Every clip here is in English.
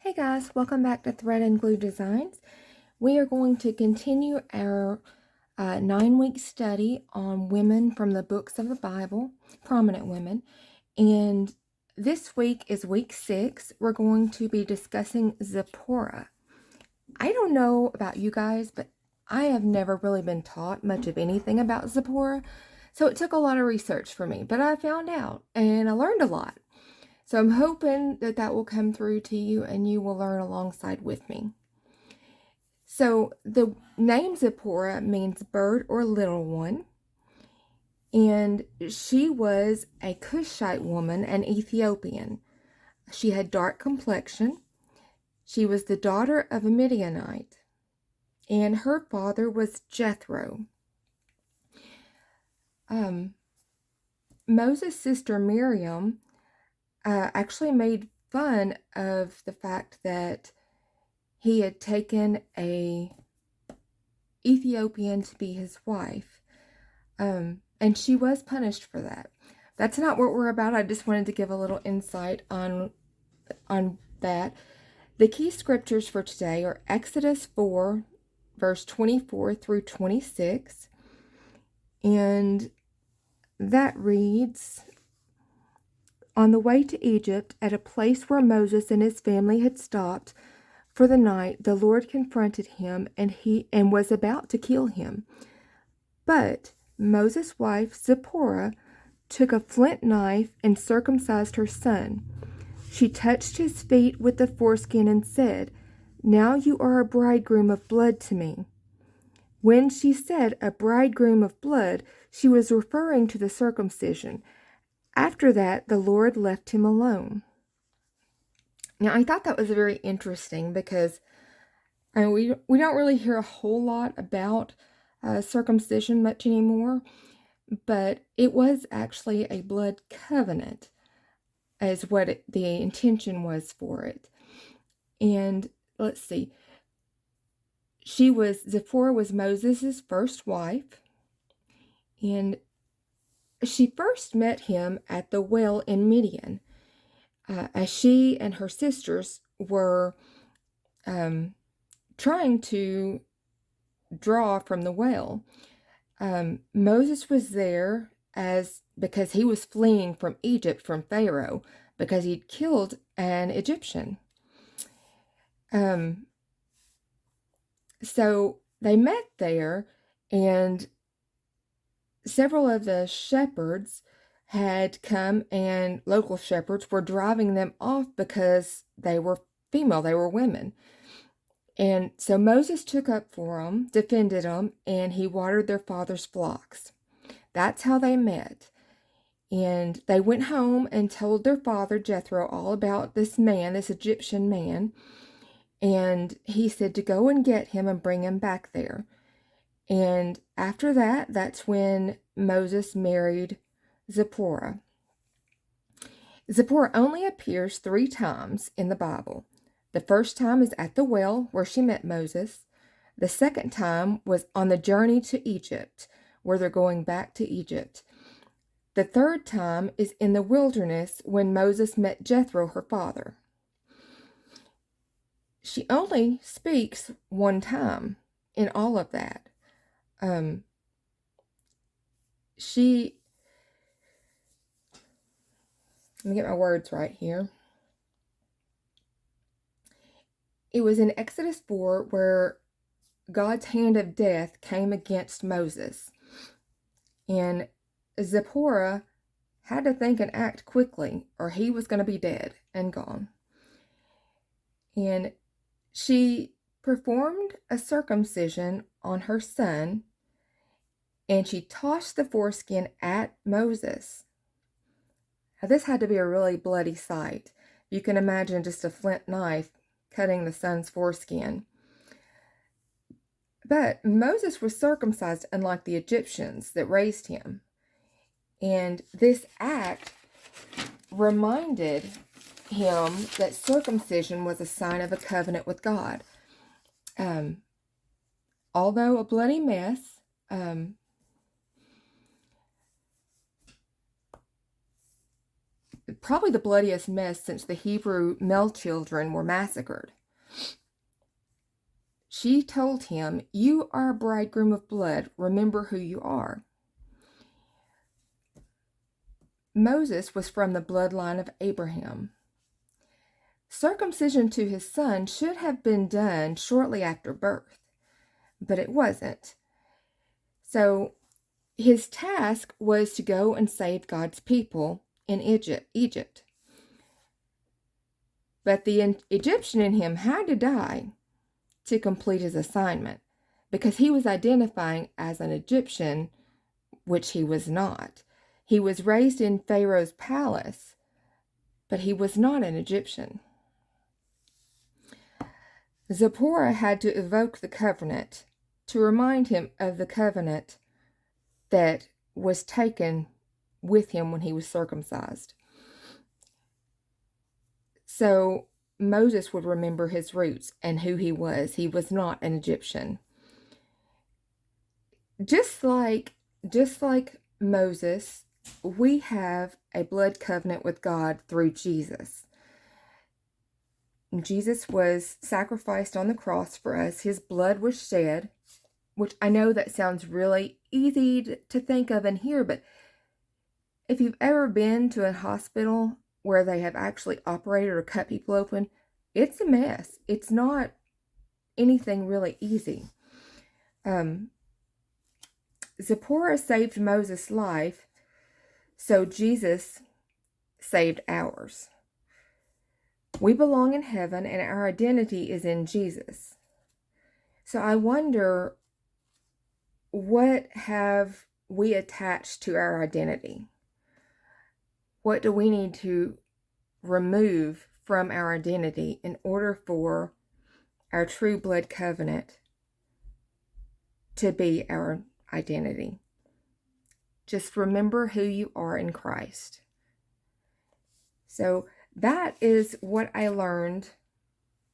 Hey guys, welcome back to Thread and Glue Designs. We are going to continue our 9-week study on women from the books of the Bible, prominent women. And this week is week 6. We're going to be discussing Zipporah. I don't know about you guys, but I have never really been taught much of anything about Zipporah. So it took a lot of research for me, but I found out and I learned a lot. So I'm hoping that will come through to you and you will learn alongside with me. So the name Zipporah means bird or little one. And she was a Cushite woman, an Ethiopian. She had dark complexion. She was the daughter of a Midianite. And her father was Jethro. Moses' sister Miriam actually made fun of the fact that he had taken a Ethiopian to be his wife, and she was punished for that. That's not what we're about. I just wanted to give a little insight on that. The key scriptures for today are Exodus 4, verse 24 through 26, and that reads, "On the way to Egypt, at a place where Moses and his family had stopped for the night, the Lord confronted him and was about to kill him. But Moses' wife, Zipporah, took a flint knife and circumcised her son. She touched his feet with the foreskin and said, 'Now you are a bridegroom of blood to me.' When she said a bridegroom of blood, she was referring to the circumcision. After that, the Lord left him alone." Now, I thought that was very interesting because we don't really hear a whole lot about circumcision much anymore, but it was actually a blood covenant, is what the intention was for it. And let's see, Zipporah was Moses' first wife, and she first met him at the well in Midian, as she and her sisters were trying to draw from the well. Moses was there because he was fleeing from Egypt, from Pharaoh, because he'd killed an Egyptian. So they met there, and several of the shepherds had come, and local shepherds were driving them off because they were female, they were women. And so Moses took up for them, defended them, and he watered their father's flocks. That's how they met. And they went home and told their father, Jethro, all about this man, this Egyptian man. And he said to go and get him and bring him back there. And after that, that's when Moses married Zipporah. Zipporah only appears 3 times in the Bible. The first time is at the well where she met Moses. The second time was on the journey to Egypt, where they're going back to Egypt. The third time is in the wilderness when Moses met Jethro, her father. She only speaks 1 time in all of that. Let me get my words right here. It was in Exodus 4 where God's hand of death came against Moses. And Zipporah had to think and act quickly, or he was going to be dead and gone. And she performed a circumcision on her son, and she tossed the foreskin at Moses. Now, this had to be a really bloody sight. You can imagine just a flint knife cutting the son's foreskin. But Moses was circumcised unlike the Egyptians that raised him. And this act reminded him that circumcision was a sign of a covenant with God. Although a bloody mess, probably the bloodiest mess since the Hebrew male children were massacred. She told him, "You are a bridegroom of blood. Remember who you are." Moses was from the bloodline of Abraham. Circumcision to his son should have been done shortly after birth, but it wasn't. So his task was to go and save God's people in Egypt. But the Egyptian in him had to die to complete his assignment, because he was identifying as an Egyptian, which he was not. He was raised in Pharaoh's palace, but he was not an Egyptian. Zipporah had to evoke the covenant to remind him of the covenant that was taken with him when he was circumcised. So Moses would remember his roots and who he was. He was not an Egyptian. Just like Moses, we have a blood covenant with God through Jesus. Jesus was sacrificed on the cross for us. His blood was shed, which I know that sounds really easy to think of and hear, but if you've ever been to a hospital where they have actually operated or cut people open, it's a mess. It's not anything really easy. Zipporah saved Moses' life, so Jesus saved ours. We belong in heaven, and our identity is in Jesus. So I wonder, what have we attached to our identity? What do we need to remove from our identity in order for our true blood covenant to be our identity? Just remember who you are in Christ. So that is what I learned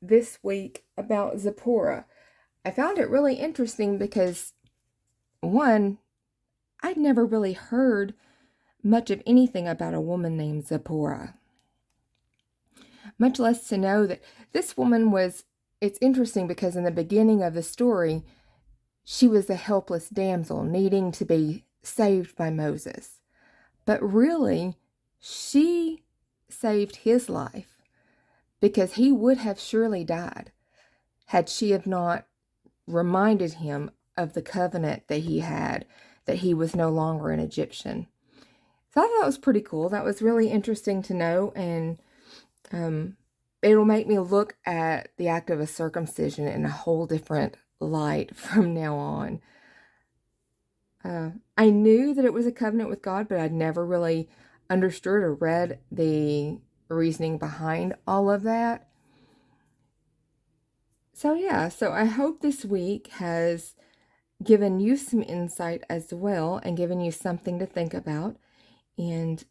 this week about Zipporah. I found it really interesting because, one, I'd never really heard much of anything about a woman named Zipporah. Much less to know that this woman was, it's interesting because in the beginning of the story, she was a helpless damsel needing to be saved by Moses. But really, she saved his life, because he would have surely died had she have not reminded him of the covenant that he had, that he was no longer an Egyptian. So I thought that was pretty cool. That was really interesting to know, and it'll make me look at the act of a circumcision in a whole different light from now on. I knew that it was a covenant with God, but I'd never really understood or read the reasoning behind all of that. So yeah, so I hope this week has given you some insight as well and given you something to think about. And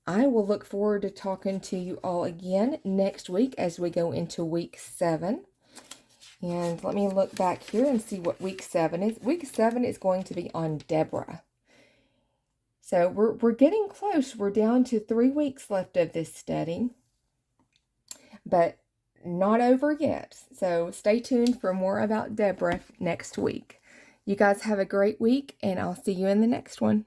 I will look forward to talking to you all again next week as we go into week 7. And let me look back here and see what week 7 is. Week 7 is going to be on Deborah. So we're getting close. We're down to 3 weeks left of this study, but not over yet. So stay tuned for more about Deborah next week. You guys have a great week, and I'll see you in the next one.